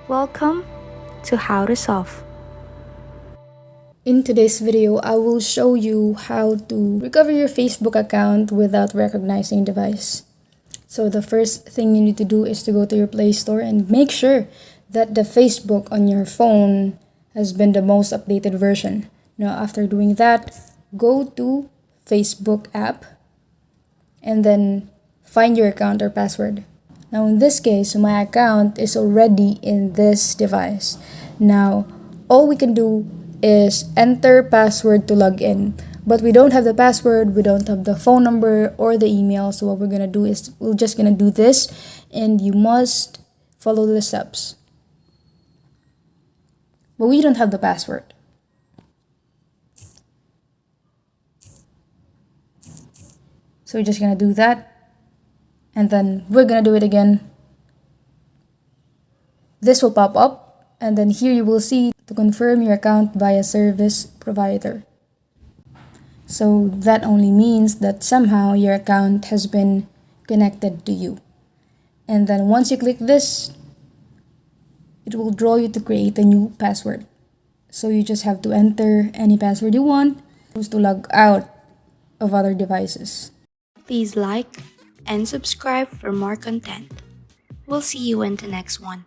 Welcome to How to Solve. In today's video, I will show you how to recover your Facebook account without recognizing device. So the first thing you need to do is to go to your Play Store and make sure that the Facebook on your phone has been the most updated version. Now after doing that, go to Facebook app and then find your account or password. Now in this case, my account is already in this device. Now all we can do is enter password to log in, but we don't have the password, we don't have the phone number or the email. So what we're gonna do is we're just gonna do this, and you must follow the steps. But we don't have the password. So we're just gonna do that, and then we're gonna do it again. This will pop up, and then here you will see to confirm your account via service provider. So that only means that somehow your account has been connected to you. And then once you click this, it will draw you to create a new password. So you just have to enter any password you want to log out of other devices. Please like and subscribe for more content. We'll see you in the next one.